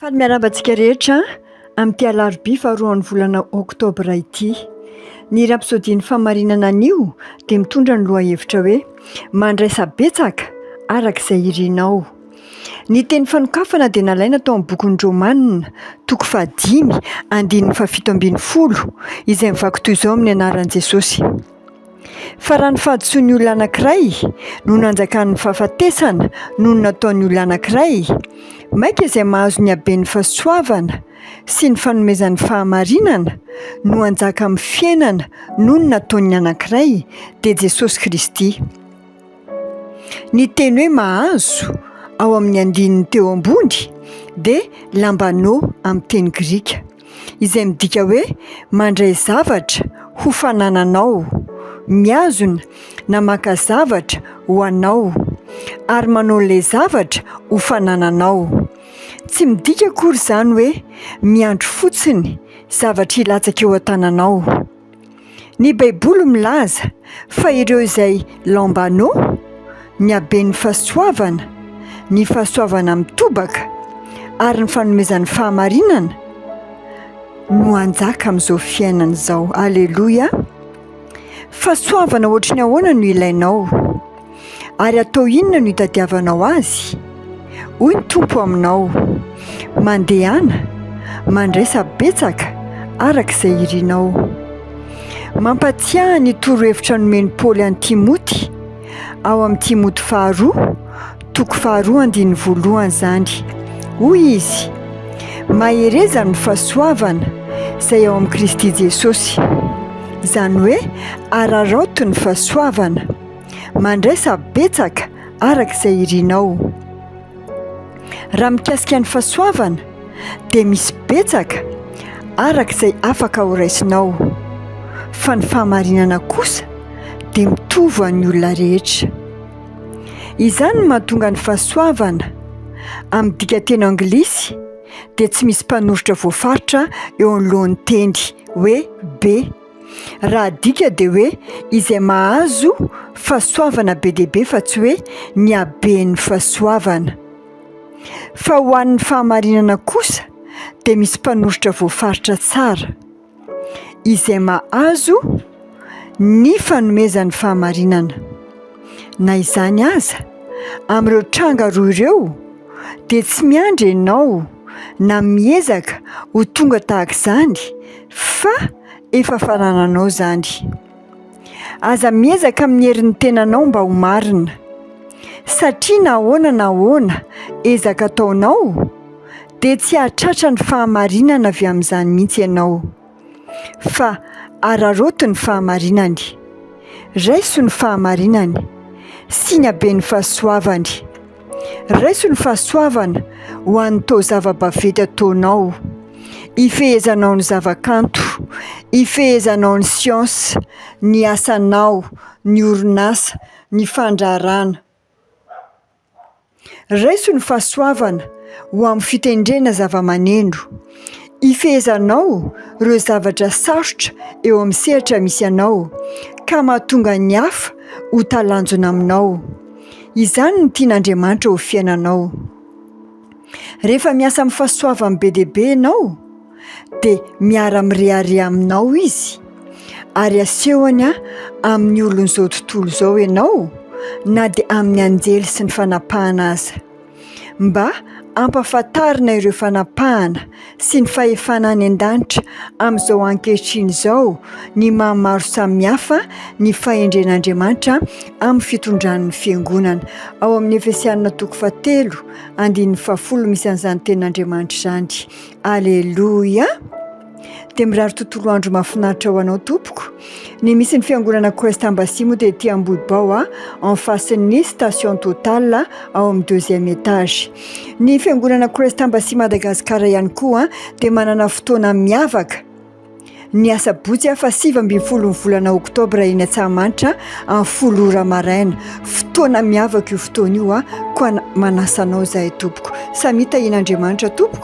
Faly miarabantsika rehetra amin'ity Alarobia faharoan'ny volana Oktobra ity. Ny Rhapsody ny Fahamarinana anio dia mitondra ny lohahevitra hoe mandraisa betsaka araka izay irinao. Ny teny fanokafana dia nalaina tao amin'ny bokin'ny Romanina toko 5:7-10 izay mivaky toy izao amin'ny anaran'i Jesosy. Fa raha ny fahadisoan'ny olona anankiray no nanjakan'ny fahafatesana no nataon'ny olona anankiray, maika izay mahazo ny haben'ny fahasoavana sy ny fanomezan'ny fahamarinana no hanjaka amin'ny fiainana no nataon'ny anankiray dia Jesosy Kristy. Ny teny hoe mahazo ao amin'ny andininy teo ambony dia lambano amin'ny teny Grika, izay midika hoe mandray zavatra ho fanananao, miazona na maka zavatra ho anao ary manao ilay zavatra ho fanananao. Tsy midika akory izany hoe miandro fotsiny zavatra hilatsaka eo an-tananao. Ny Baiboly milaza fa ireo izay lambano, ny haben'ny fahasoavana, ny fahasoavana mitobaka ary ny fanomezan'ny fahamarinana no hanjaka amin'izao fiainana izao. Aleloia! Fahasoavana ohatry ny ahoana no ilainao ary atao inona no hitadiavanao azy? Hoy ny Tompo aminao, mandehana, mandraisa betsaka araka izay irinao. Mampatsiahy ny torohevitra nomeny Paoly an'i Timoty ao amin'ny Timoty 2:2-2 izany. Hoy izy, mahereza ny fahasoavana izay ao amin'ny Kristy Jesosy. Izany hoe araraoto ny fahasoavana, mandraisa betsaka araka izay irinao. Raha mikasika ny fahasoavana dia misy betsaka araka izay afaka horaisinao, fa ny fahamarinana kosa dia mitovy amin'ny olona rehetra. Izany no mahatonga ny fahasoavana amin'ny dika teny anglisy dia tsy misy mpanoritra voafaritra eo anoloan'ny teny hoe be. Raha dika dia hoe izay mahazo fahasoavana be dia be fa tsy hoe ny haben'ny fahasoavana. Fa ho an'ny fahamarinana kosa dia misy mpanoritra voafaritra tsara, izay mahazo ny fanomezan'ny fahamarinana. Na izany aza, amin'ireo tranga roa ireo dia tsy miandry ianao na miezaka ho tonga tahaka izany, fa efa fanananao izany. Aza miezaka amin'ny herin'ny tenanao mba ho marina, satria na ahoana ezaka ataonao dia tsy hahatratra ny fahamarinana avy amin'izany mihitsy ianao, fa araraoto ny fahamarinany, raiso ny fahamarinany sy ny haben'ny fahasoavany. Raiso ny fahasoavana ho an'ny tao zava-baventy ataonao, ifehezanao ny zavakanto, ifehezanao ny siansa, ny asanao, ny orinasa, ny fandraharana. Raiso ny fahasoavana ho amin'ny fitendrena zava-maneno, ifehezanao ireo zavatra sarotra eo amin'ny sehatra misy anao ka mahatonga ny hafa ho talanjona aminao. Izany no tian'Andriamanitra ho fiainanao. Rehefa miasa amin'ny fahasoavana be dia be ianao dia miara-mirehareha aminao izy, ary asehony amin'ny olon'izao tontolo izao ianao na dia amin'ny anjely sy ny fanapahana aza, mba ampahafantarina ireo fanapahana sy ny fahefana any an-danitra amin'izao ankehitriny izao ny mahamaro samihafa ny fahendren'Andriamanitra amin'ny fitondran'ny fiangonana. Ao amin'ny Efesianina 4:10 misy an'izany tenin'Andriamanitra izany. Aleloia! Dia mirary tontolo andro mahafinaritra ho anao tompoko. Ny misy ny fiangonana Krista Ambasy moa dia ety Ambohibao en face ny station Total ao amin'ny 2e étage. Ny fiangonana Krista Ambasy Madagascar ihany koa dia manana fotoana miavaka ny asabotsy fa 7 ny volana Oktobra eny Antsahamanitra amin'ny 10 ora maraina. Fotoana miavaka io fotoana io koa manasanao izahay tompoko. Samita in'Andriamanitra tompoko.